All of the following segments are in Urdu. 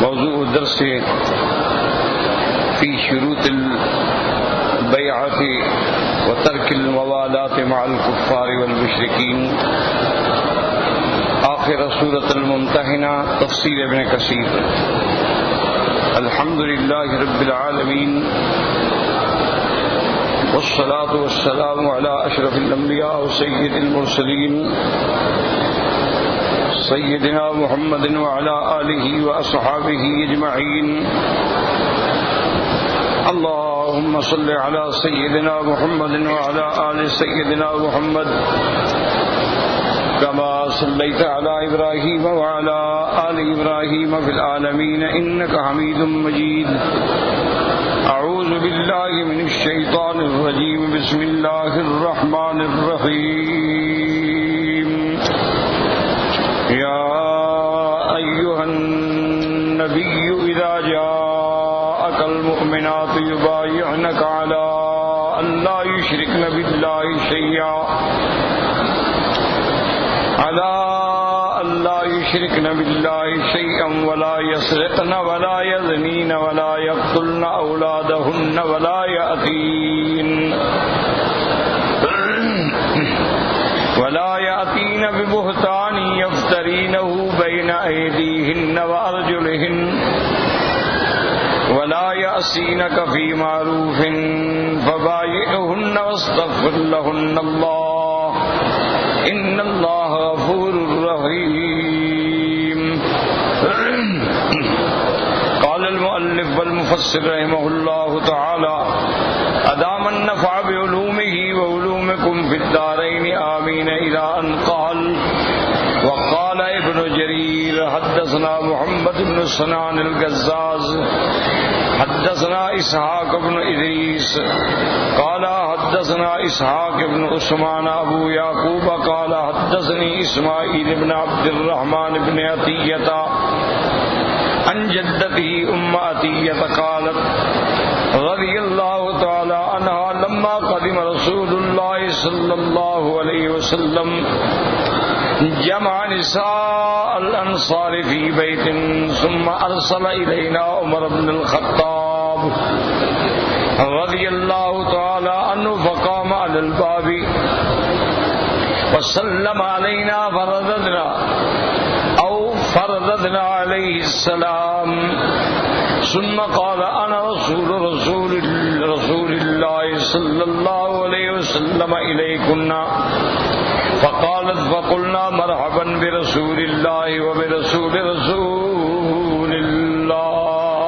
موضوع درس فی شروط البیعۃ وترک الموالات مع الکفار والمشرکین، آخر سورۃ الممتحنہ، تفسیر ابن کثیر۔ الحمد للہ رب العالمین والصلاة والسلام علی اشرف الانبیاء وسید المرسلین سیدنا محمد وعلی آلہ واصحابہ اجمعین۔ اللهم صل على سيدنا محمد وعلى آل سيدنا محمد كما صليت على إبراهيم وعلى آل إبراهيم في العالمين إنك حميد مجيد۔ أعوذ بالله من الشيطان الرجيم، بسم الله الرحمن الرحيم۔ يا أيها النبي إذا جاءك المؤمنات يبايعنك على أن لا يشركن بالله شيئا ولا يسرقن ولا يزنين ولا يقتلن أولادهن ولا يأتين ببهتان يفترينه بين أيديهن وأرجلهن ولا يأسينك في معروف فبايعهن واستغفر لهن الله إن الله غفور رحيم۔ قال المؤلف والمفسر رحمه الله تعالى أدام النفع بعلومه وعلومكم في الدارين آمين، إلى أن قال وقال ابن جرير حدثنا محمد بن سنان القزاز حدثنا إسحاق بن إدريس قال حدثنا إسحاق بن عثمان أبو يعقوب قال حدثني إسماعيل بن عبد الرحمن بن عطية عن جدته عطية قالت رضي الله تعالى عنها لما قدم رسول الله صلى الله عليه وسلم جمع نساء الأنصار في بيت ثم أرسل إلينا عمر بن الخطاب رضي الله تعالى عنه فقام على الباب وسلم علينا فرددنا عليه السلام ثم قال أنا رسول الله صلى الله عليه وسلم إليكن، فقالت فقلنا مرحبا برسول الله وبرسول رسول الله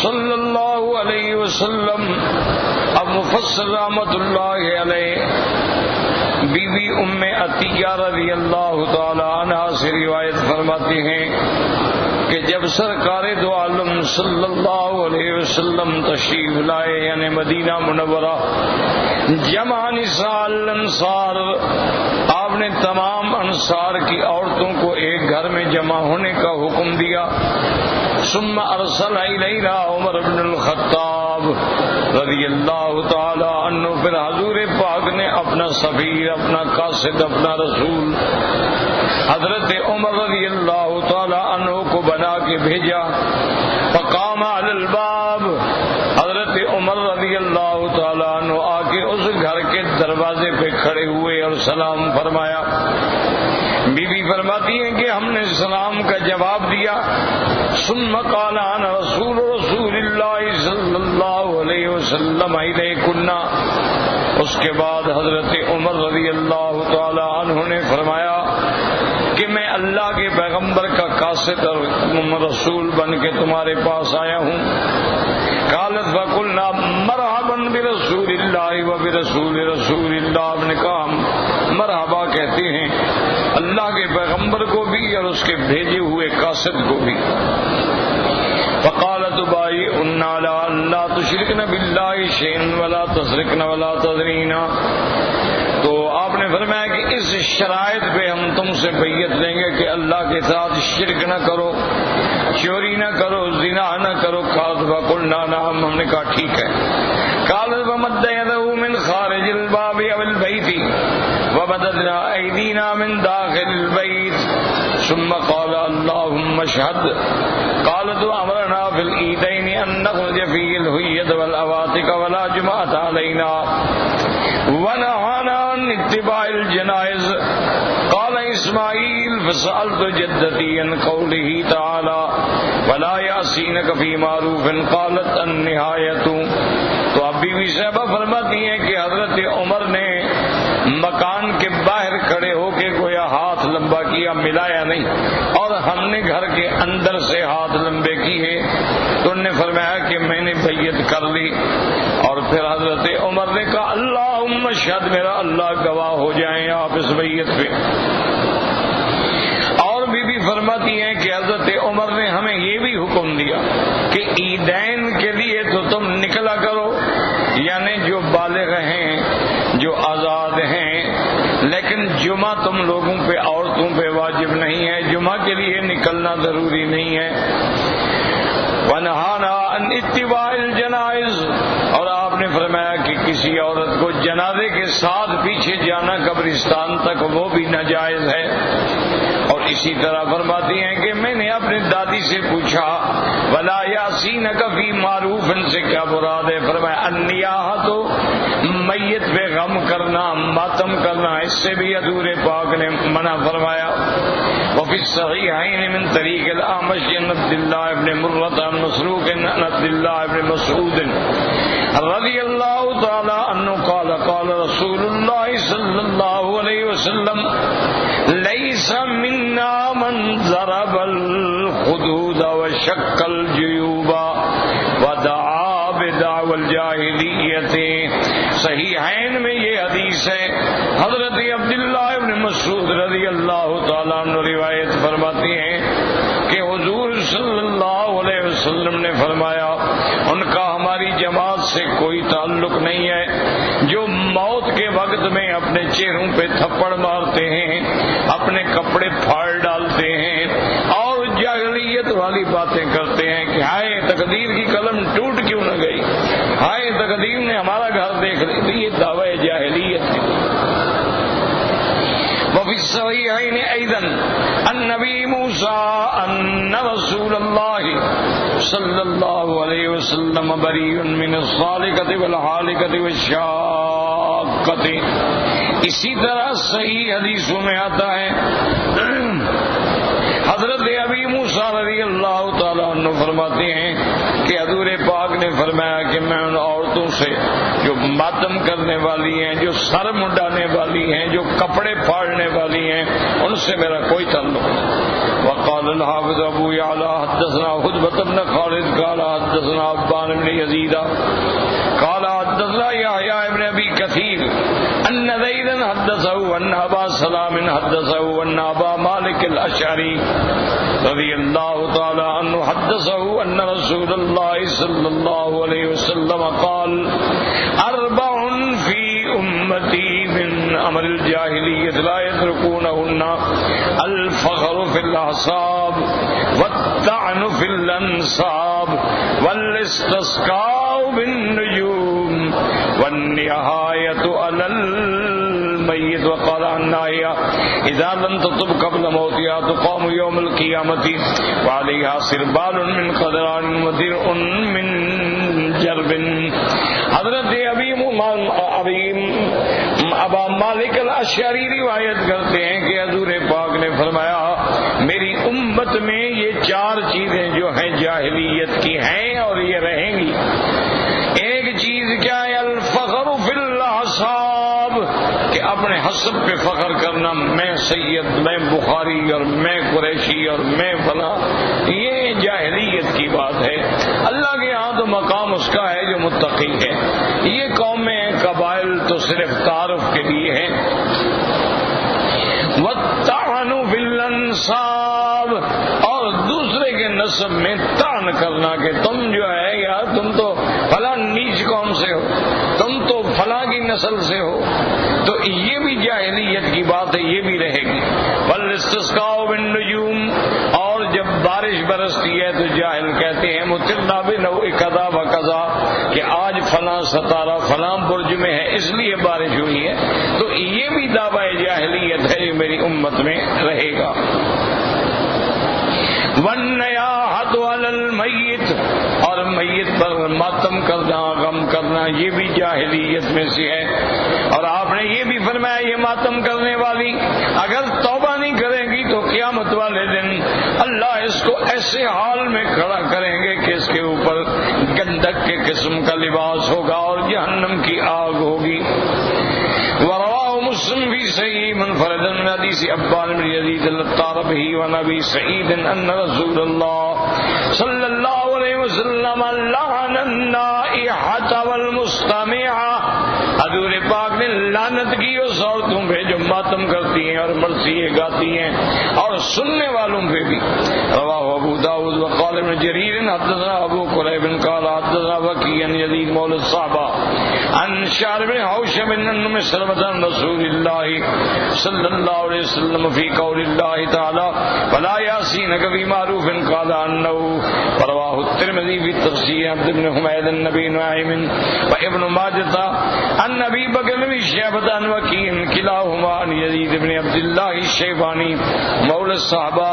صلی اللہ علیہ وسلم۔ اب مفسر رحمۃ اللہ علیہ بی بی ام عطیہ رضی اللہ تعالی عنہ سے روایت فرماتے ہیں کہ جب سرکار دو عالم صلی اللہ علیہ وسلم تشریف لائے یعنی مدینہ منورہ، جمع نساء الانصار، آپ نے تمام انصار کی عورتوں کو ایک گھر میں جمع ہونے کا حکم دیا۔ ثم ارسل الینا عمر بن الخطاب رضی اللہ تعالی عنہ، پھر حضور پاک نے اپنا سفیر، اپنا قاصد، اپنا رسول حضرت عمر رضی اللہ تعالی عنہ کو بنا کے بھیجا۔ فقام علی الباب، حضرت عمر رضی اللہ تعالی عنہ آ کے اس گھر کے دروازے پہ کھڑے ہوئے اور سلام فرمایا۔ بی بی فرماتی ہیں کہ ہم نے سلام کا جواب دیا۔ ثم قال انا رسول اللہ صلی اللہ علیہ وسلم الیکن، اس کے بعد حضرت عمر رضی اللہ تعالی عنہ نے فرمایا کہ میں اللہ کے پیغمبر کا قاصد اور رسول بن کے تمہارے پاس آیا ہوں۔ قالت فقلنا مرحبا برسول اللہ وبرسول رسول اللہ، آپ نے کہا ہم مرحبا کہتے ہیں اللہ کے پیغمبر کو بھی اور اس کے بھیجے ہوئے قاصد کو بھی۔ فقالت بایعن علی ان لا تشرکن باللہ شیئا ولا تسرقن ولا تزنین، تو آپ نے فرمایا کہ اس شرائط پہ ہم تم سے بیعت لیں گے کہ اللہ کے ساتھ شرک نہ کرو، چوری نہ کرو، زنا نہ کرو۔ قالت فقلنا نعم، ہم نے کہا ٹھیک ہے۔ قالت فمد یدہ من خارج الباب او البیت وبددنا ایدینا من داخل البیت ثم قال اللهم اشهد. قالت وأمرنا في العيدين أن نخرج فيه الهية والأواتك ولا جمعة علينا ونهانا عن اتباع الجنائز. قال اسماعیل فسألت جدتي عن قوله تعالى ولا يعصينك في معروف قالت النهاية. تو اب بی بی صاحبہ فرماتی ہیں کہ حضرت عمر نے مکان کے باہر کھڑے ہو کے گویا ہاتھ لمبا کیا، ملایا نہیں، اور ہم نے گھر کے اندر سے ہاتھ لمبے کیے. تو انہوں نے فرمایا کہ میں نے بیعت کر لی. اور پھر حضرت عمر نے کہا اللہم اشہد، میرا اللہ گواہ ہو جائیں آپ اس بیعت پہ. اور بی بی فرماتی ہیں کہ حضرت عمر نے ہمیں یہ بھی حکم دیا کہ عیدین کے لیے تو تم نکلا کرو، یعنی جو بالغ ہیں، جو آزاد ہیں، لیکن جمعہ تم لوگوں پہ، عورتوں پہ واجب نہیں ہے، جمعہ کے لیے نکلنا ضروری نہیں ہے. وَنَهَانَا عَنْ اتِّبَاعِ الْجَنَائِزِ، اور آپ نے فرمایا کہ کسی عورت کو جنازے کے ساتھ پیچھے جانا قبرستان تک وہ بھی ناجائز ہے. اور اسی طرح فرماتی ہیں کہ میں نے اپنے دادی سے پوچھا وَلَا يَعْصِينَكَ فِي مَعْرُوفٍ سے کیا مراد ہے؟ فرمایا النیاحہ، تو میت پہ غم کرنا، ماتم کرنا، اس سے بھی حضور پاک نے منع فرمایا. وفي الصحيحين من طريق الأعمش عن عبد الله بن مرة عن مسروق عن عبد الله بن مسعود رضي الله تعالى عنه قال قال رسول الله صلى الله عليه وسلم ليس منا من ضرب الخدود وشق الجيوب ودعا بدعوى الجاهلية. صحیحین میں یہ حدیث ہے. حضرت عبداللہ ابن مسعود رضی اللہ تعالیٰ عنہ روایت فرماتی ہیں کہ حضور صلی اللہ علیہ وسلم نے فرمایا ان کا ہماری جماعت سے کوئی تعلق نہیں ہے جو موت کے وقت میں اپنے چہروں پہ تھپڑ مارتے ہیں، اپنے کپڑے پھاڑ ڈالتے ہیں اور جاہلیت والی باتیں کرتے ہیں کہ ہائے تقدیر کی قلم ٹوٹ کیوں نہ گئی، ہائے تقدیر نے ہمارا گھر دیکھ لی. یہ دعوی جاہلیت ہے. وفي الصحيحين أيضا النبي موسى أن رسول الله صلى الله عليه وسلم بريء من الصالقة والحالقة والشاقة. اسی طرح صحیح حدیثوں میں آتا ہے حضرت ابی موسیٰ رضی اللہ تعالیٰ عنہ فرماتے ہیں کہ حضور پاک نے فرمایا کہ میں ان عورتوں سے جو ماتم کرنے والی ہیں، جو سر منڈانے والی ہیں، جو کپڑے پھاڑنے والی ہیں، ان سے میرا کوئی تعلق نہیں. وقال الحافظ ابو یعلا حدثنا خطبۃ بن خالد قال حدثنا عبان بن یزید قال حدثنا یحییٰ بن ابی کثیر ان زیدا حدثه ان ابا سلام حدثه ان ابا مالک الاشعری رضی اللہ تعالی عنہ حدثه ان رسول اللہ صلی اللہ علیہ وسلم قال اربع فی امتی من امر الجاہلیت لا يتركونهن الفخر فی الاعصاب والطعن فی الانصاب والاستسقاء بالنجوم والنهایۃ علی المیت. وقال الناہیہ اذا لم تتب قبل موتها تقام یوم القیامۃ وعلیہا سربال من قدران ودرع من جرب. حضرت ابا مالک الاشعری روایت کرتے ہیں کہ حضور پاک نے فرمایا میری امت میں یہ چار چیزیں جو ہیں جاہلیت کی ہیں اور یہ رہیں گی. ایک چیز کیا ہے؟ الفخر فی الاحساب، کہ اپنے حسب پہ فخر کرنا، میں سید، میں بخاری اور میں قریشی اور میں فلاں، یہ جاہلیت کی بات ہے. اللہ کے ہاں تو مقام اس کا ہے جو متقی ہے. یہ قومیں قبائل تو صرف تعارف کے لیے ہیں. والطعن فی الانصاب، اور دوسرے کے نسب میں طعن کرنا کہ تم جو ہے یار تم تو فلاں نیچ قوم سے ہو، تم تو فلاں کی نسل سے ہو، تو یہ بھی جاہلیت کی بات ہے، یہ بھی رہے گی. والاستسقاء بالنجوم، اور جب بارش برستی ہے تو جاہل کہتے ہیں مطرنا بنوع کذا و کذا، کہ آج فلاں ستارہ فلاں برج میں ہے اس لیے بارش ہوئی ہے. تو یہ بھی دعوی جاہلیت ہے جو میری امت میں رہے گا. ماتم کرنا، غم کرنا، یہ بھی جاہلیت میں سے ہے۔ اور آپ نے یہ بھی فرمایا یہ ماتم کرنے والی اگر توبہ نہیں کرے گی تو قیامت والے دن اللہ اس کو ایسے حال میں کھڑا کریں گے کہ اس کے اوپر گندک کے قسم کا لباس ہوگا اور جہنم کی آگ ہوگی۔ ورواه مسلم في صحيح منفردا من حديث عبان بن يزيد الطاربي ونبي سعيد ان رسول الله صلى الله عليه وسلم لعن النائحة والمستمعة، حضور پاک نے لعنت کی اس عورتوں پہ جو ماتم کرتی ہیں اور مرثیے گاتی ہیں اور سننے والوں پہ بھی۔ رواہ ابو داود وقال ابن جریر حدثنا ابو قریب قال حدثنا وکی عن یزید مولى الصحابہ عن شعر بن حوشب بن ام سلمۃ عن رسول اللہ صلی اللہ علیہ وسلم فی قول اللہ تعالی فلا یاسینک فی معروف قال انه رواہ الترمذی فی تفسیر عبد بن حمید النبی نعیم وابن ماجہ عن ابی بکر بن شیبۃ عن وکی کلاہما عن یزید بن عبد اللہ الشیبانی مولى الصحابہ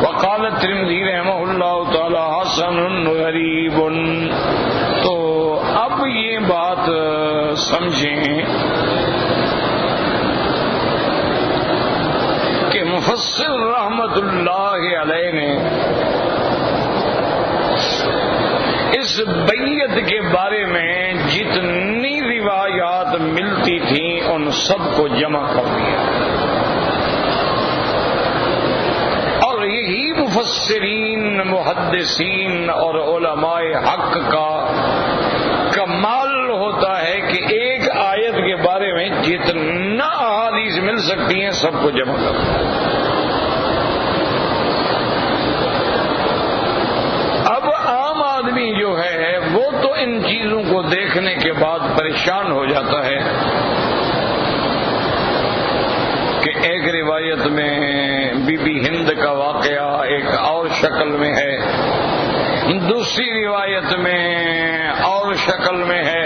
وقال الترمذی رحمہ اللہ تعالی حسن غریب۔ تو اب یہ بات سمجھیں کہ مفسر رحمت اللہ علیہ نے اس بیعت کے بارے میں جتنی روایات ملتی تھیں ان سب کو جمع کر دیا، اور یہی مفسرین، محدثین اور علماء حق کا کمال ہوتا ہے کہ ایک آیت کے بارے میں جتنا احادیث مل سکتی ہیں سب کو جمع کر دیا۔ اب عام آدمی جو ہے وہ تو ان چیزوں کو دیکھنے کے بعد پریشان ہو جاتا ہے کہ ایک روایت میں بی بی ہند کا واقعہ ایک اور شکل میں ہے، دوسری روایت میں اور شکل میں ہے،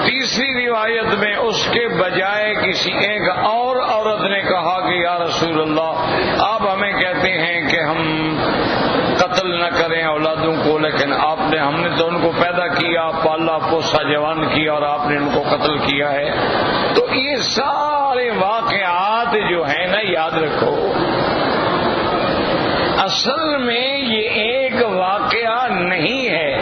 تیسری روایت میں اس کے بجائے کسی ایک اور عورت نے کہا کہ یا رسول اللہ آپ ہمیں کہتے ہیں کہ ہم قتل نہ کریں اولادوں کو، لیکن ہم نے تو ان کو پیدا کیا، پالا پوسا، جوان کیا اور آپ نے ان کو قتل کیا ہے۔ تو یہ سارے واقعات جو ہیں نا یاد رکھو، اصل میں یہ ایک واقعہ نہیں ہے،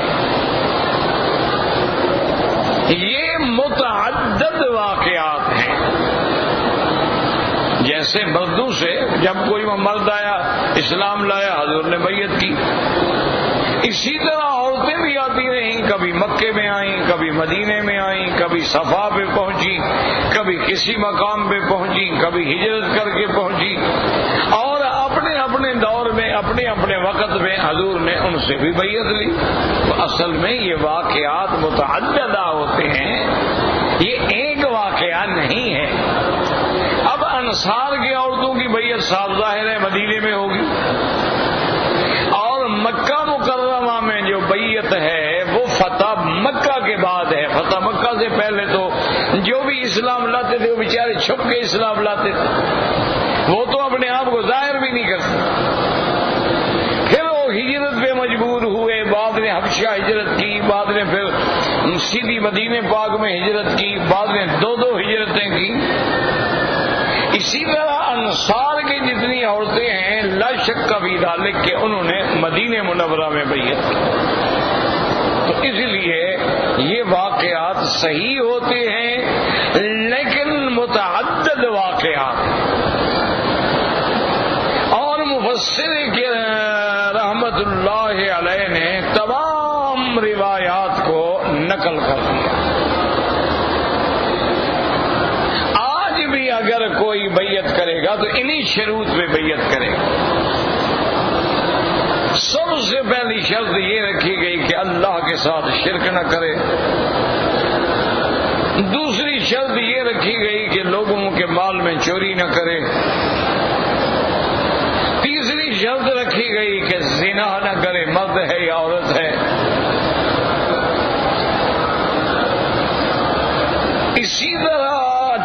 یہ متعدد واقعات ہیں۔ جیسے مردوں سے جب کوئی مرد آیا اسلام لایا حضور نے بیعت کی، اسی طرح عورتیں بھی آتی رہیں، کبھی مکے میں آئیں، کبھی مدینے میں آئیں، کبھی صفا پہ پہنچی، کبھی کسی مقام پہ پہنچی، کبھی ہجرت کر کے پہنچی، اور اپنے اپنے دور میں اپنے اپنے وقت میں حضور نے ان سے بھی بیعت لی۔ تو اصل میں یہ واقعات متعددہ ہوتے ہیں، یہ ایک واقعہ نہیں ہے۔ اب انصار کی عورتوں کی بیعت صاف ظاہر ہے مدینے میں ہوگی، اور مکہ مکرمہ میں جو بیعت ہے وہ فتح مکہ کے بعد ہے۔ فتح مکہ سے پہلے تو جو بھی اسلام لاتے تھے وہ بیچارے چھپ کے اسلام لاتے تھے، وہ تو اپنے آپ کو ظاہر بھی نہیں کرتے۔ پھر وہ ہجرت پہ مجبور ہوئے، بعد نے حبشہ ہجرت کی، بعد نے پھر سیدھی مدینے پاک میں ہجرت کی، بعد نے دو ہجرتیں کی۔ اسی طرح انصار کی جتنی عورتیں ہیں لا شک فی ذلک کہ انہوں نے مدینہ منورہ میں بیعت کی۔ تو اس لیے یہ واقعات صحیح ہوتے ہیں لیکن متعدد واقعات، اور مفسر کے رحمت اللہ علیہ نے تمام روایات کو نقل کر دیا۔ آج بھی اگر کوئی بیعت کرے گا تو انہی شروط پہ بیعت کرے گا۔ سب سے پہلی شرط یہ رکھی گئی کہ اللہ کے ساتھ شرک نہ کرے، دوسری شرط یہ رکھی گئی کہ لوگوں کے مال میں چوری نہ کرے، تیسری شرط رکھی گئی کہ زنا نہ کرے، مرد ہے یا عورت ہے، اسی طرح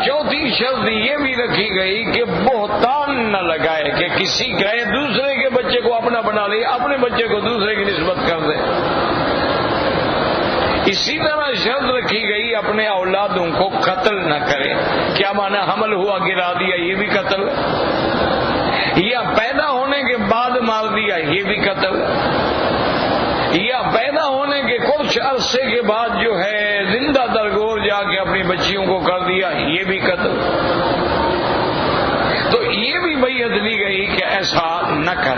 چوتھی شرط یہ بھی رکھی گئی کہ بہتان من نہ لگائے کہ کسی گئے دوسرے کے بچے کو اپنا بنا لے، اپنے بچے کو دوسرے کی نسبت کر دے۔ اسی طرح شرط رکھی گئی اپنے اولادوں کو قتل نہ کرے۔ کیا معنی؟ حمل ہوا گرا دیا، یہ بھی قتل، یا پیدا ہونے کے بعد مار دیا، یہ بھی قتل، یا پیدا ہونے کے کچھ عرصے کے بعد جو ہے زندہ درگور جا کے اپنی بچیوں کو کر دیا، یہ بھی قتل۔ تو یہ بھی بیعت لی گئی کہ ایسا نہ کر۔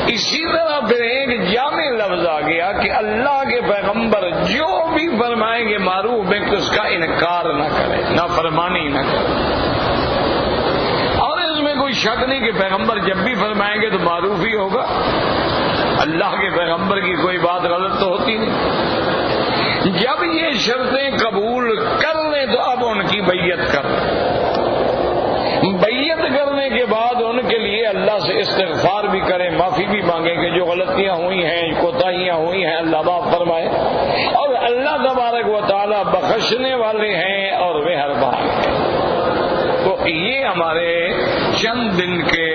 اسی طرح پھر ایک جامع لفظ آ گیا کہ اللہ کے پیغمبر جو بھی فرمائیں گے معروف ہے تو اس کا انکار نہ کرے، نافرمانی نہ کرے۔ اور اس میں کوئی شک نہیں کہ پیغمبر جب بھی فرمائیں گے تو معروف ہی ہوگا، اللہ کے پیغمبر کی کوئی بات غلط تو ہوتی نہیں۔ جب یہ شرطیں قبول کر لیں تو اب ان کی بیعت کر لیں۔ بیعت کرنے کے بعد ان کے لیے اللہ سے استغفار بھی کریں، معافی بھی مانگیں کہ جو غلطیاں ہوئی ہیں، کوتاہیاں ہوئی ہیں، اللہ معاف فرمائے۔ اور اللہ تبارک و تعالی بخشنے والے ہیں اور مہربان ہیں۔ تو یہ ہمارے چند دن کے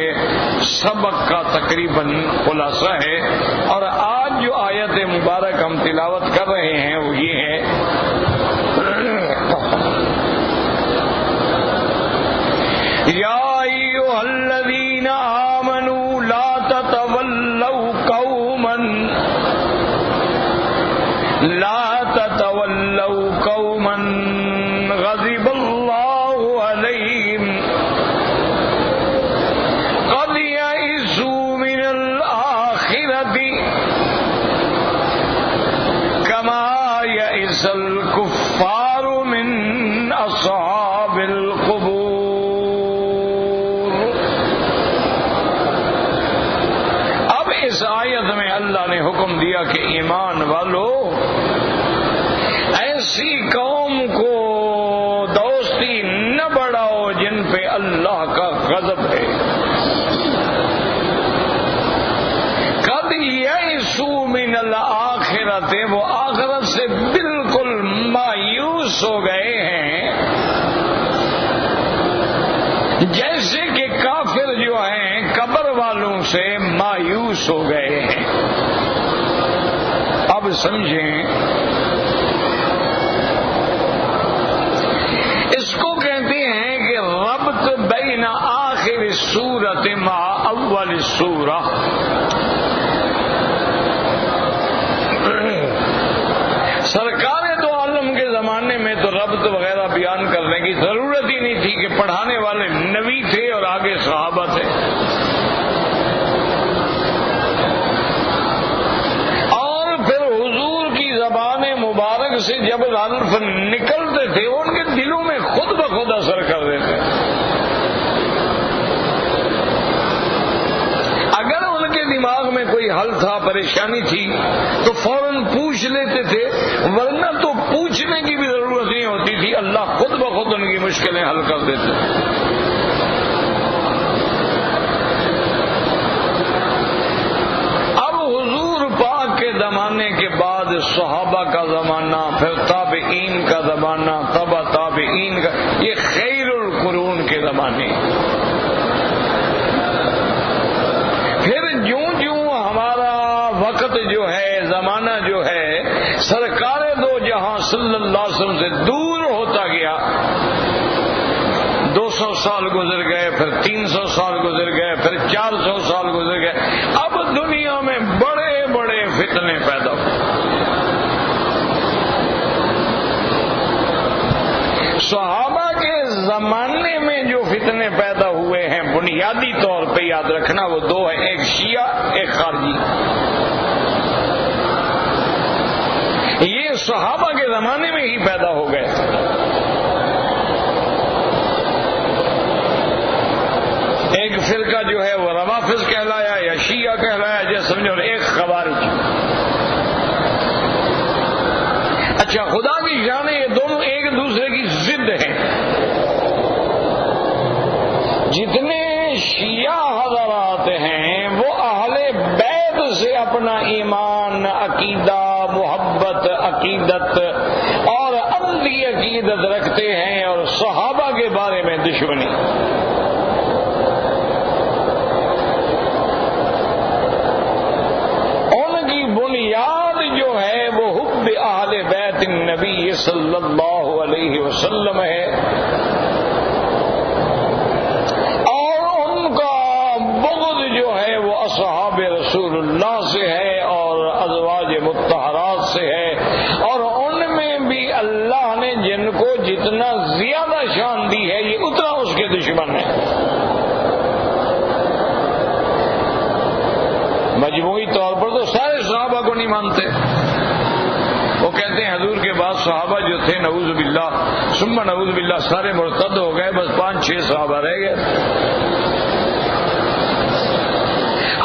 سبق کا تقریباً خلاصہ ہے۔ اور آج جو آیت مبارک ہم تلاوت کر رہے ہیں وہ یہ ہے، یا ایھا الذین آمنوا لا تتولوا قوما غضب اللہ علیہم قد یئسوا من الآخرۃ کما یئس الکفار من اصحاب القبور۔ اس آیت میں اللہ نے حکم دیا کہ ایمان والو ایسی قوم کو دوستی نہ بڑھاؤ جن پہ اللہ کا غضب ہے۔ قد یئسوا من الآخرۃ، وہ آخرت سے بالکل مایوس ہو گئے ہیں، جیسے کہ کافر جو ہیں قبر والوں سے مایوس ہو گئے ہیں۔ اب سمجھیں، اس کو کہتے ہیں کہ ربط بین آخر السورۃ مع اول السورہ۔ سرکار دو عالم کے زمانے میں تو ربط وغیرہ بیان کرنے کی ضرورت ہی نہیں تھی کہ پڑھانے والے نبی تھے اور آگے صحابہ تھے۔ اور پھر حضور کی زبان مبارک سے جب حرف نکلتے تھے ان کے دلوں میں خود بخود اثر کر دیتے۔ اگر ان کے دماغ میں کوئی حل تھا، پریشانی تھی تو فوراً پوچھ لیتے تھے، ورنہ تو پوچھنے کی بھی ضرورت نہیں ہوتی تھی، اللہ خود بخود ان کی مشکلیں حل کر دیتے۔ اب حضور پاک کے زمانے کے بعد صحابہ کا زمانہ، پھر تابعین کا زمانہ، تبع تابعین کا، یہ خیر القرون کے زمانے۔ پھر جوں جوں ہمارا وقت جو ہے، زمانہ جو ہے سرکار دو جہاں صلی اللہ علیہ وسلم سے دور ہوتا گیا، 200 سال گزر گئے، پھر 300 سال گزر گئے، پھر 400 سال گزر گئے، اب دنیا میں بڑے بڑے فتنے پیدا ہوئے۔ صحابہ کے زمانے میں جو فتنے پیدا ہوئے ہیں بنیادی طور پہ یاد رکھنا وہ دو ہیں، ایک شیعہ، ایک خارجی۔ یہ صحابہ کے زمانے میں ہی پیدا ہو گئے۔ ایک فرقہ جو ہے وہ روافض کہلایا یا شیعہ کہلایا، جیسے سمجھو، اور ایک خوارج۔ اچھا، خدا کی شان ہے یہ دونوں ایک دوسرے کی ضد ہیں۔ جتنے شیعہ حضرات ہیں وہ اہل بیت سے اپنا ایمان، عقیدہ، محبت، عقیدت اور غلطی عقیدت رکھتے ہیں اور صحابہ کے بارے میں دشمنی. ان کی بنیاد جو ہے وہ حب اہل بیت النبی صلی اللہ علیہ وسلم ہے، اور ان کا بغض جو ہے وہ اصحاب رسول اللہ سے ہے اور ازواج مطہرات سے ہے، اور ان میں بھی اللہ نے جن کو جتنا زیادہ شان دی ہے یہ اتنا اس کے دشمن ہے. مجموعی طور پر تو سارے صحابہ کو نہیں مانتے. وہ کہتے ہیں حضور کے بعد صحابہ جو تھے نعوذ باللہ ثم نعوذ باللہ سارے مرتد ہو گئے، بس 5-6 صحابہ رہ گئے.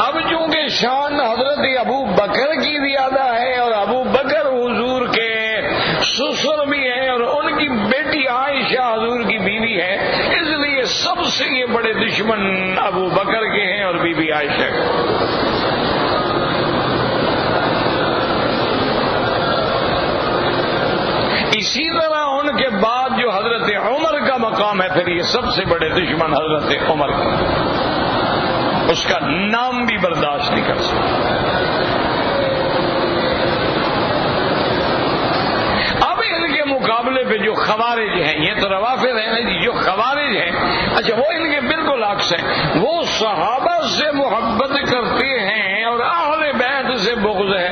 اب چونکہ شان حضرت ابو بکر کی زیادہ ہے اور ابو بکر حضور کے سسر بھی ہیں اور ان کی بیٹی عائشہ حضور کی بیوی ہے، اس لیے سب سے یہ بڑے دشمن ابو بکر کے ہیں اور بی بی عائشہ کے. اسی طرح ان کے بعد جو حضرت عمر کا مقام ہے، پھر یہ سب سے بڑے دشمن حضرت عمر کا، اس کا نام بھی برداشت نہیں کر سکتے. اب ان کے مقابلے پہ جو خوارج ہیں، یہ تو روافض ہیں نا جی، جو خوارج ہیں اچھا وہ ان کے بالکل عکس ہیں. وہ صحابہ سے محبت کرتے ہیں اور اہل بیت سے بغض ہے.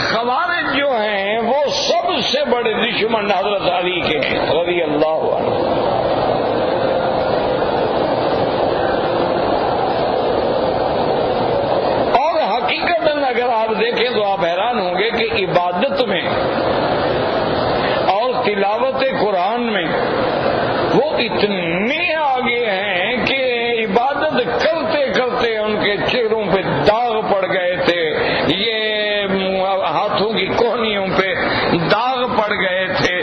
خوارج جو ہیں وہ سب سے بڑے دشمن حضرت علی کے ہیں رضی اللہ عنہ. اور حقیقت اگر آپ دیکھیں تو آپ حیران ہوں گے کہ عبادت میں اور تلاوت قرآن میں وہ اتنے آگے ہیں کہ عبادت کرتے کرتے ان کے چہروں پہ داغ پڑ گئے تھے، یہ ہاتھوں کی کوہنیوں پہ داغ پڑ گئے تھے،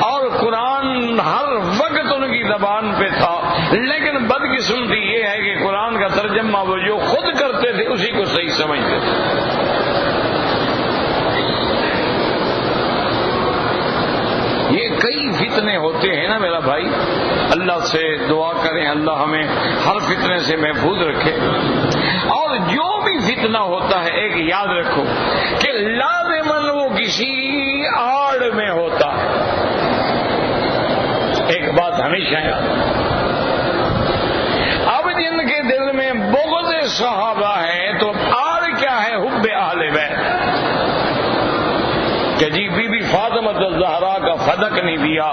اور قرآن ہر وقت ان کی زبان پہ تھا. لیکن بدقسمتی یہ ہے کہ قرآن کا ترجمہ وہ جو خود کرتے تھے اسی کو صحیح سمجھتے تھے. یہ کئی فتنے ہوتے ہیں نا میرا بھائی، اللہ سے دعا کریں اللہ ہمیں ہر فتنے سے محفوظ رکھے. اور جو بھی فتنہ ہوتا ہے ایک یاد رکھو کہ لازماً وہ کسی آڑ میں ہوتا ہے. ایک بات ہمیشہ یاد، اب جن کے دل میں بغض صحابہ ہے تو آڑ کیا ہے؟ حب اہل بیت. کہ جی بی بی فاطمہ الزہرا کا فدق نہیں دیا،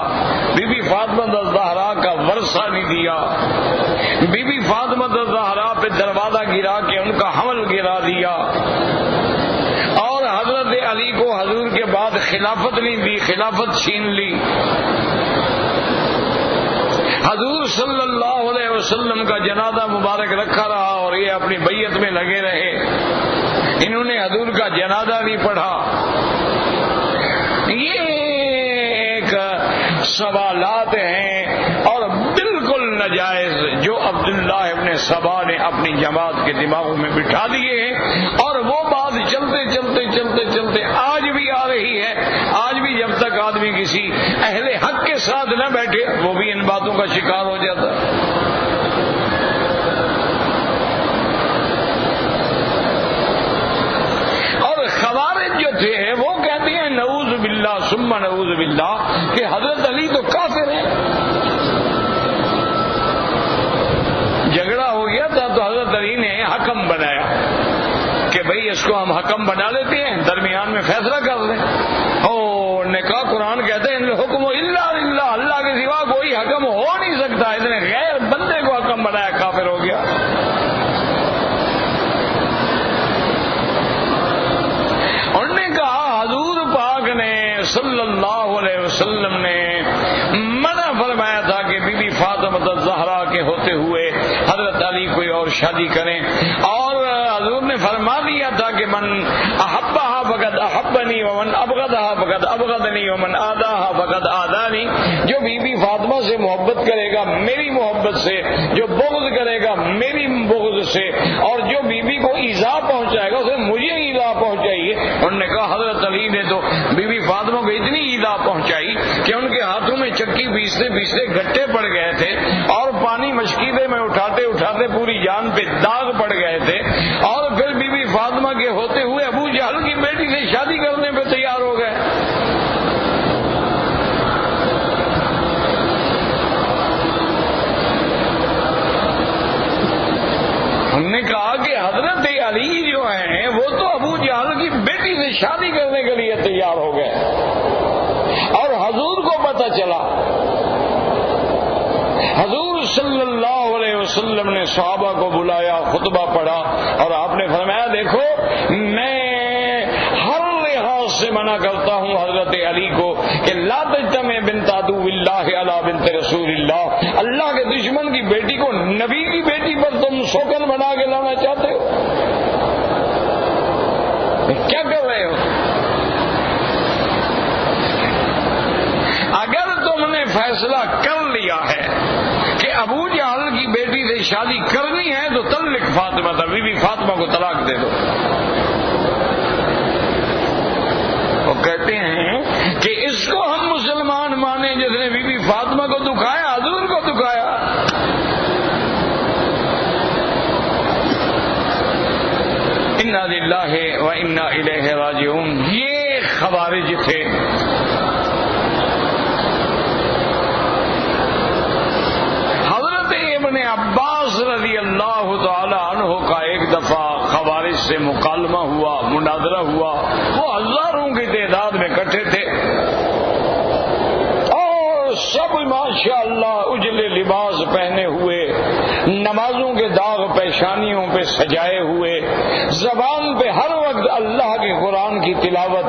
بی بی فاطمہ الزہرا کا ورثہ نہیں دیا، بی بی فاطمہ الزہرا پہ دروازہ گرا کے ان کا حمل گرا دیا، اور حضرت علی کو حضور کے بعد خلافت نہیں دی، خلافت چھین لی. حضور صلی اللہ علیہ وسلم کا جنازہ مبارک رکھا رہا اور یہ اپنی بیعت میں لگے رہے، انہوں نے حضور کا جنازہ نہیں پڑھا. یہ ایک سوالات ہیں اور بالکل ناجائز جو عبداللہ ابن سبا نے اپنی جماعت کے دماغوں میں بٹھا دیے ہیں، اور وہ بات چلتے چلتے چلتے چلتے آج بھی آ رہی ہے. آج بھی جب تک آدمی کسی اہل حق کے ساتھ نہ بیٹھے وہ بھی ان باتوں کا شکار ہو جاتا ہے. اور خوارج جو تھے وہ کہتے ہیں نعوذ باللہ ثم نعوذ باللہ کہ حضرت علی تو کافر ہیں. جھگڑا ہو گیا تھا تو حضرت علی نے حکم بنایا کہ بھئی اس کو ہم حکم بنا لیتے ہیں، درمیان میں فیصلہ کر لیں. نے کہا قرآن کہتے ہیں الحکم الا للہ، اللہ کے سوا کوئی حکم ہو نہیں سکتا. اس نے غیر بندے کو حکم بنایا، کافر ہو گیا. انہوں نے کہا حضور پاک نے صلی اللہ علیہ وسلم نے منع فرمایا تھا کہ بی بی فاطمہ الزہرا کے ہوتے ہوئے حضرت علی کوئی اور شادی کریں، اور حضور نے فرما دیا تھا کہ من احبہ فقد احبنی ومن ابغضها فقد ابغضنی ومن آداها فقد آدانی. جو بی بی فاطمہ سے محبت کرے گا میری محبت سے، جو بغض کرے گا میری بغض سے، اور جو بی بی کو ایذا پہنچائے گا اسے مجھے ایذا پہنچائیے. انہوں نے کہا حضرت علی نے تو بی بی فاطمہ کو اتنی ایذا پہنچائی کہ ان کے ہاتھوں میں چکی پیستے پیستے گٹھے پڑ گئے تھے، اور پانی مشکیدے میں اٹھاتے اٹھاتے پوری جان پہ داغ پڑ گئے تھے. اور پھر بی بی فاطمہ کے ہوتے ہوئے ابو جہل کی بیٹی سے شادی کرنے پہ تیار ہو گئے. ہم نے کہا کہ حضرت علی جو ہیں وہ تو ابو جہل کی بیٹی سے شادی کرنے کے لیے تیار ہو گئے، اور حضور کو پتہ چلا. حضور صلی اللہ علیہ وسلم نے صحابہ کو بلایا، خطبہ پڑھا، اور آپ نے فرمایا دیکھو میں ہر لحاظ سے منع کرتا ہوں حضرت علی کو کہ لا تجتمع بنت عدو اللہ علی بنت رسول اللہ. اللہ کے دشمن کی بیٹی کو نبی کی بیٹی پر تم سوکن بنا کے لانا چاہتے ہو؟ کیا کر رہے ہو؟ اگر تم نے فیصلہ کر لیا ہے کہ ابو جہل کی بیٹی سے شادی کرنی ہے تو طلق فاطمہ تھا، بی بی فاطمہ کو طلاق دے دو. وہ کہتے ہیں کہ اس کو ہم مسلمان مانیں جس نے بی بی فاطمہ کو دکھایا، حضور کو دکھایا. انا للہ و انا الیہ راجعون. یہ خوارج تھے. حضرت ابن عباس رضی اللہ تعالی عنہ کا ایک دفعہ خوارج سے مکالمہ ہوا، مناظرہ ہوا. وہ ہزاروں کی تعداد میں اکٹھے تھے، اور سب ماشاءاللہ اجلے لباس پہنے ہوئے، نمازوں کے داغ پیشانیوں پہ سجائے ہوئے، زبان پہ ہر وقت اللہ کے قرآن کی تلاوت.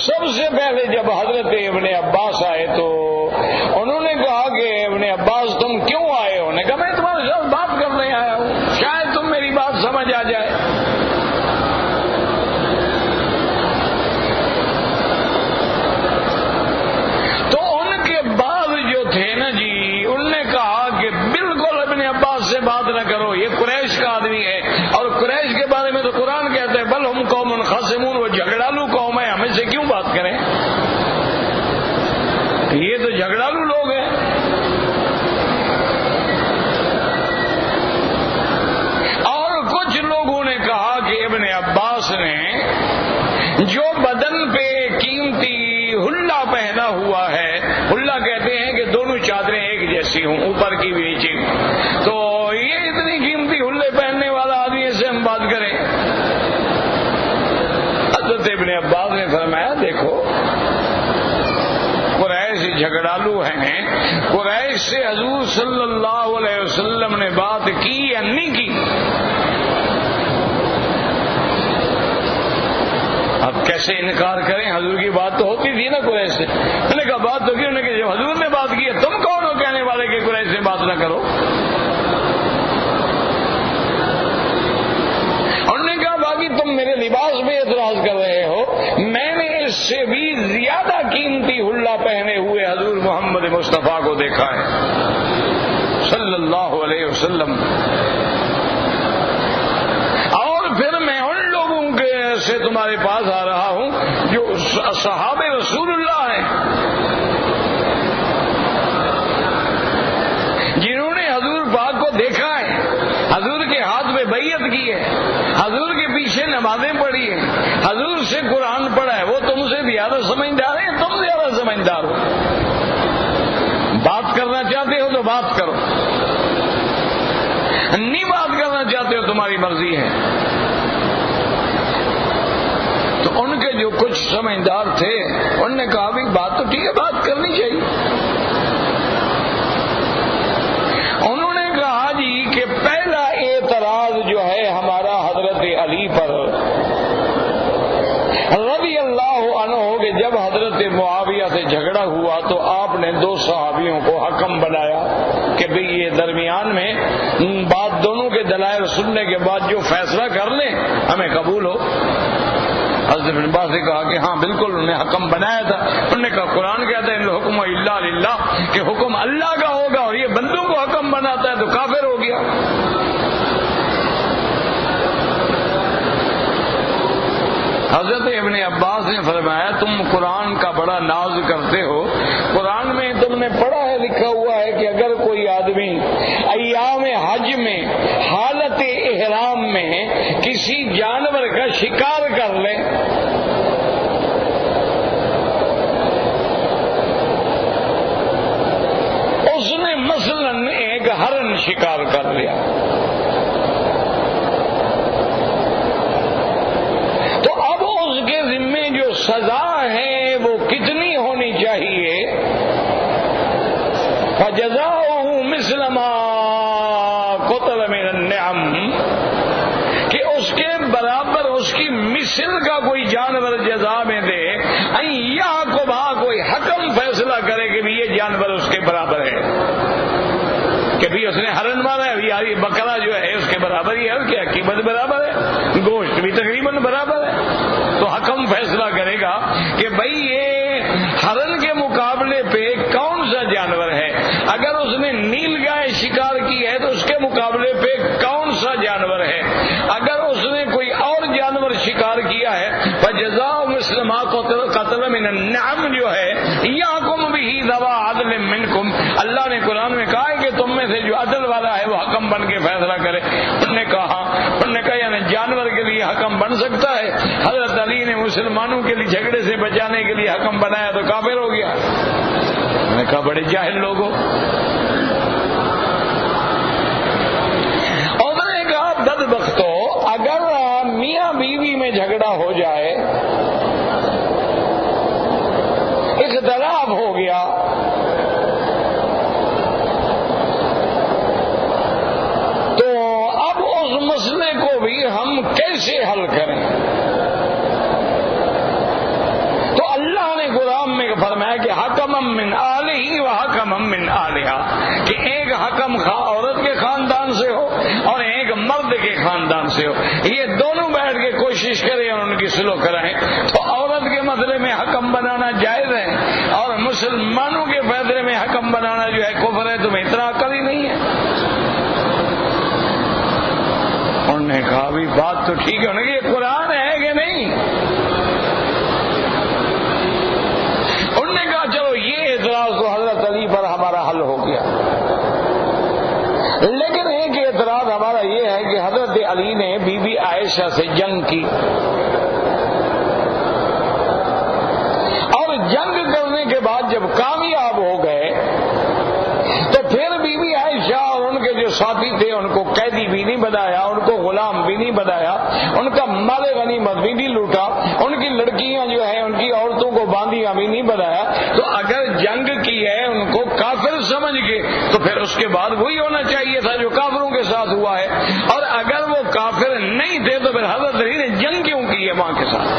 سب سے پہلے جب حضرت ابن عباس آئے تو انہوں نے کہا کہ ابن عباس تم کیوں آئے ہو؟ نے کہا میں تمہارے ساتھ بات کرنے آیا ہوں، شاید تم میری بات سمجھ آ جائے. تو ان کے بعد جو تھے نا جی، انہوں نے کہا کہ بالکل ابن عباس سے بات نہ کرو، یہ قریش کا آدمی ہے، اور قریش کے بارے میں تو قرآن کہتا ہے بل ہم قوم خاصمون، وہ جھگڑالو قوم ہے، ہمیں سے کیوں بات کریں، یہ تو جھگڑالو لوگ ہیں. اور کچھ لوگوں نے کہا کہ ابن عباس نے جو بدن پہ قیمتی حلہ پہنا ہوا ہے، حلہ کہتے ہیں کہ دونوں چادریں ایک جیسی ہوں، اوپر کی بھی نیچے، تو یہ اتنی قیمتی حلے پہننے والا آدمی سے ہم بات کریں. حضرت ابن عباس نے فرمایا دیکھو قریش جھگڑالو ہیں، قریش سے حضور صلی اللہ علیہ وسلم نے بات کی یا نہیں کی؟ اب کیسے انکار کریں؟ حضور کی بات تو ہوتی تھی نا قریش سے. میں نے کہا بات تو کی، انہوں نے کہا جب حضور نے بات کی ہے تم کون ہو کہنے والے کہ قریش سے بات نہ کرو؟ انہوں نے کہا باقی تم میرے لباس پہ اعتراض کر رہے ہو، میں نے اس سے بھی زیادہ قیمتی حلہ پہنے ہوئے حضور محمد مصطفیٰ کو دیکھا ہے صلی اللہ علیہ وسلم. اور پھر میں ان لوگوں سے تمہارے پاس آ رہا ہوں جو صحاب رسول اللہ ہیں، جنہوں نے حضور پاک کو دیکھا ہے، حضور کے ہاتھ میں بیعت کی ہے، حضور کے پیچھے نمازیں پڑھی ہیں، حضور سے قرآن پڑھا ہے. وہ تم سے زیادہ سمجھدار ہیں، تم زیادہ سمجھدار ہو. بات کرنا چاہتے ہو تو بات کرو، نہیں بات کرنا چاہتے ہو تمہاری مرضی ہے. تو ان کے جو کچھ سمجھدار تھے انہوں نے کہا بھی بات تو ٹھیک ہے، بات کرنی چاہیے. انہوں نے کہا جی کہ پہلا اعتراض جو ہے ہمارا حضرت علی پر رضی اللہ عنہ کہ جب حضرت معاویہ سے جھگڑا ہوا تو آپ نے 2 صحابیوں کو حکم بنایا. کہ بھئی یہ درمیان میں بات دونوں کے دلائل سننے کے بعد جو فیصلہ کر لیں ہمیں قبول ہو. حضرت بن عباس نے کہا کہ ہاں بالکل انہوں نے حکم بنایا تھا. انہوں نے کہا قرآن کہتا ہے الحکم الا للہ کہ حکم اللہ کا ہوگا اور یہ بندوں کو حکم بناتا ہے تو کافر ہو گیا. حضرت ابن عباس نے فرمایا تم قرآن کا بڑا ناز کرتے ہو. قرآن میں تم نے پڑھا ہے لکھا ہوا ہے کہ اگر کوئی آدمی ایام حج میں حالت احرام میں کسی جانور کا شکار کر لے اس نے مثلاً ایک ہرن شکار کر لیا تو اب اس کے ذمے جو سزا ہے وہ کتنی ہونی چاہیے؟ فجزاؤہ مثل ما قتل من النعم کہ اس کے برابر اس کی مثل کا کوئی جانور جزا میں دے. یہاں کو کوئی حکم فیصلہ کرے کہ بھی یہ جانور اس کے برابر ہے کہ بھی اس نے ہرن مارا ہے یار یہ بکرا جو ہے اس کے برابر ہی ہے اور کیا قیمت برابر ہے گوشت بھی تقریباً برابر ہے. تو حکم فیصلہ کرے گا کہ بھئی یہ ہرن کے مقابلے پہ کون سا جانور ہے. اگر اس نے نیل گائے شکار کی ہے تو اس کے مقابلے پہ کون سا جانور ہے. اگر اس نے کوئی اور جانور شکار کیا ہے فجزاء مثل ما قتل من النعم جو ہے یحکم بہ ذوی عدل منکم. اللہ نے قرآن میں کہا ہے کہ تم میں سے جو عدل والا ہے وہ حکم بن کے فیصلہ کرے. انہوں نے کہا یعنی جانور کے لیے حکم بن سکتا ہے. حضرت علی نے مسلمانوں کے لیے جھگڑے سے بچانے کے لیے حکم بنایا تو کافر ہو گیا. میں نے کہا بڑے جاہل لوگ ہو. اور میں نے کہا بدبختو اگر میاں بیوی میں جھگڑا ہو جائے اختلاف ہو گیا تو اب اس مسئلے کو بھی ہم کیسے حل کریں؟ تو اللہ نے قرآن میں فرمایا کہ حکم من آلہ و حکم من آلہا کہ ایک حکم عورت کے خاندان سے ہو اور ایک مرد کے خاندان سے ہو. یہ دونوں بیٹھ کے کوشش کریں اور ان کی صلح کرائیں تو عورت کے مسئلے میں حکم بنانا جائز ہے اور مسلمانوں کے فیصلے میں حکم بنانا جو ہے کفر ہے. تمہیں اتنا عقل ہی نہیں ہے. انہوں نے کہا بھی بات تو ٹھیک ہے یہ قرآن ہے کہ نہیں؟ انہوں نے کہا چلو یہ اعتراض تو حضرت علی پر ہمارا حل ہو گیا لیکن ایک اعتراض ہمارا یہ ہے کہ حضرت علی نے بی بی عائشہ سے جنگ کی اور جنگ کرنے کے بعد جب کامیاب ہو گئے تو پھر بی بی عائشہ اور ان کے جو ساتھی تھے ان کو قیدی بھی نہیں بنایا, ان کو غلام بھی نہیں بنایا, ان کا مال غنیمت بھی نہیں لوٹا, ان کی لڑکیاں جو ہیں ان کی عورتوں کو باندیاں بھی نہیں بنایا. تو اگر جنگ کی ہے ان کو کافر سمجھ کے تو پھر اس کے بعد وہی ہونا چاہیے تھا جو کافروں کے ساتھ ہوا ہے. اور اگر وہ کافر نہیں تھے تو پھر حضرت علی نے جنگ کیوں کی ہے ماں کے ساتھ؟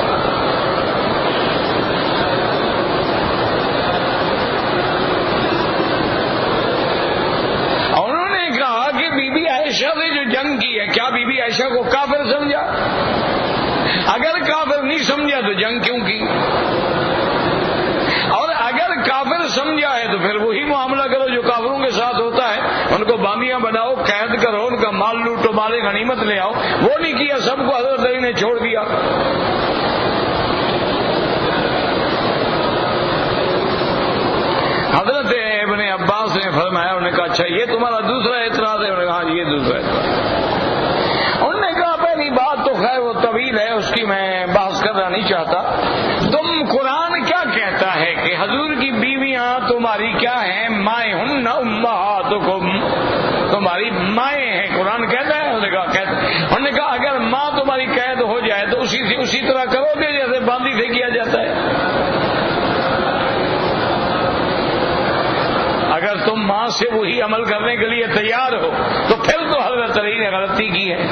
عائشہ نے جو جنگ کی ہے کیا بی بی عائشہ کو کافر سمجھا؟ اگر کافر نہیں سمجھا تو جنگ کیوں کی؟ اور اگر کافر سمجھا ہے تو پھر وہی معاملہ کرو جو کافروں کے ساتھ ہوتا ہے, ان کو باندیاں بناؤ, قید کرو, ان کا مال لوٹو, مال غنیمت لے آؤ. وہ نہیں کیا, سب کو حضرت علی نے چھوڑ دیا. حضرت ابن عباس نے فرمایا, انہوں نے کہا اچھا یہ تمہارا دوسرا اعتراض ہے؟ انہوں نے کہا ہاں یہ دوسرا اعتراض. انہوں نے کہا پہلی بات تو خیر وہ طویل ہے, اس کی میں بحث کرنا نہیں چاہتا. تم قرآن کیا کہتا ہے کہ حضور کی بیویاں تمہاری کیا ہیں؟ مائیں ہن امہاتکم, تمہاری مائیں ہیں. قرآن کہتا ہے؟ انہوں نے کہا اگر ماں تمہاری قید ہو جائے تو اسی طرح کرو گے جیسے باندی سے کیا جاتا ہے. اگر تم ماں سے وہی عمل کرنے کے لیے تیار ہو تو پھر تو حضرت علی نے غلطی کی ہے.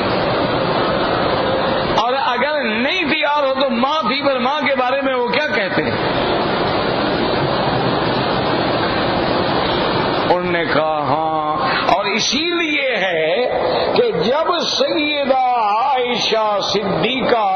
اور اگر نہیں تیار ہو تو ماں تھی, پر ماں کے بارے میں وہ کیا کہتے ہیں؟ انہوں نے کہا ہاں سیدہ عائشہ صدیقہ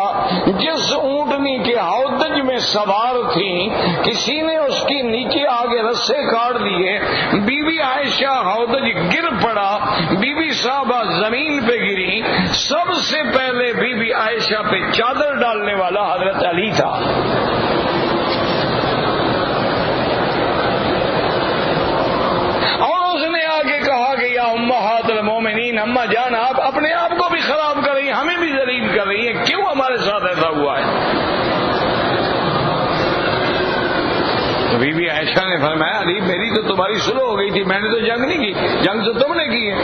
جس اونٹنی کے ہودج میں سوار تھیں، کسی نے اس کی نیچے آگے رسے کاٹ دیے، بی بی عائشہ ہودج گر پڑا، بی بی صاحبہ زمین پہ گری، سب سے پہلے بی بی عائشہ پہ چادر ڈالنے والا حضرت علی تھا۔ اور اس نے آگے کہا کہ یا امہات المومنین، اماں جان آپ اپنے آپ کو بھی خراب کر رہی ہیں، ہمیں بھی ذلیل کر رہی ہیں، کیوں ہمارے ساتھ ایسا ہوا ہے؟ تو بی بی عائشہ نے فرمایا علی میری تو تمہاری صلح ہو گئی تھی، میں نے تو جنگ نہیں کی، جنگ تو تم نے کی ہے۔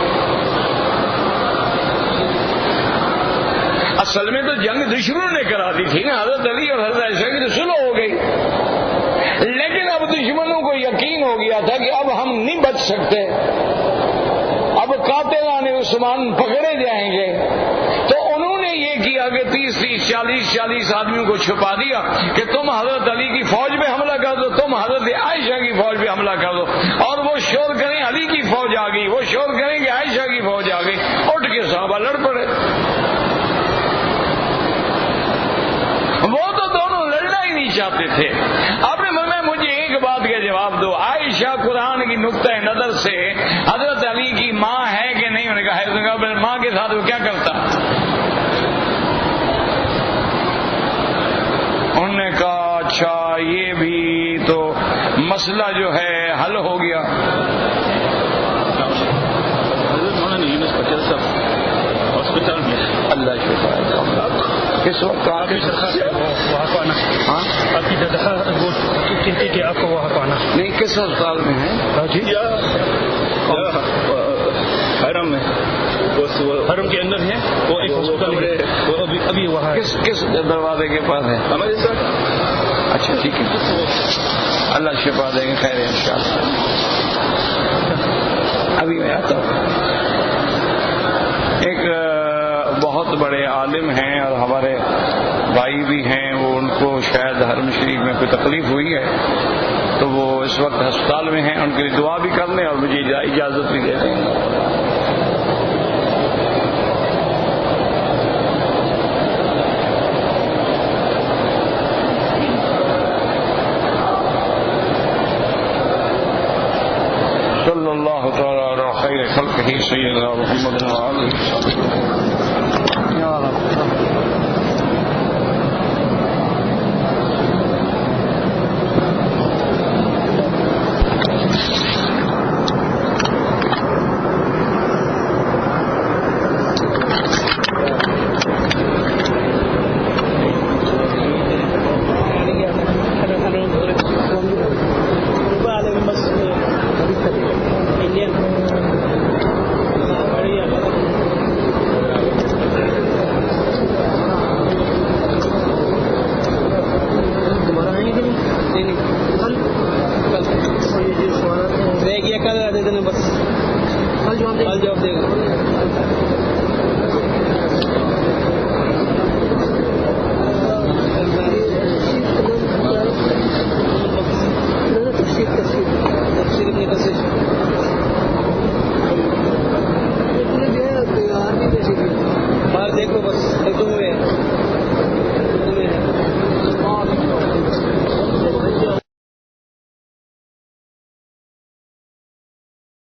اصل میں تو جنگ دشمنوں نے کرا دی تھی نا، حضرت علی اور حضرت عائشہ کی تو صلح ہو گئی، لیکن اب دشمنوں کو یقین ہو گیا تھا کہ اب ہم نہیں بچ سکتے، اب قاتلان عثمان پکڑے جائیں گے، تو انہوں نے یہ کیا کہ 30-40 آدمیوں کو چھپا دیا کہ تم حضرت علی کی فوج پہ حملہ کر دو، تم حضرت عائشہ کی فوج پہ حملہ کر دو، اور وہ شور کریں علی کی فوج آ گئی، وہ شور کریں کہ عائشہ کی فوج آ گئی، اٹھ کے صحابہ لڑ پڑے۔ وہ تو دونوں لڑنا ہی نہیں چاہتے تھے۔ اب میں مجھے ایک بات کا جواب دو، عائشہ قرآن کی نقطۂ نظر سے حضرت علی کی ماں ہے کہ نہیں؟ انہوں نے کہا ہے، ماں کے ساتھ وہ کیا کرتا؟ انہوں نے کہا اچھا یہ بھی تو مسئلہ جو ہے حل ہو گیا۔ ہاسپٹل میں اللہ شفا کس وقت وہاں کو آنا؟ ہاں آپ کی کہتے کہ آپ کو وہاں کو آنا نہیں، کس اسپتال میں ہے؟ جی حرم میں، حرم کے اندر ہے وہ ایک ہاسپٹل ہے، وہ ابھی وہاں کس دروازے کے پاس ہے؟ ہمارے ساتھ۔ اچھا ٹھیک ہے، اللہ شفا دیں گے، خیر ہے انشاءاللہ۔ ابھی میں آتا ہوں۔ ایک بہت بڑے عالم ہیں اور ہمارے بھائی بھی ہیں، وہ ان کو شاید حرم شریف میں کوئی تکلیف ہوئی ہے، تو وہ اس وقت ہسپتال میں ہیں، ان کے لیے دعا بھی کر لیں اور مجھے اجازت بھی دے دیں۔ صلی اللہ تعالی علی خیر خلقہ سیدنا محمد وعلى آلہ یا رب۔ دیکھو بس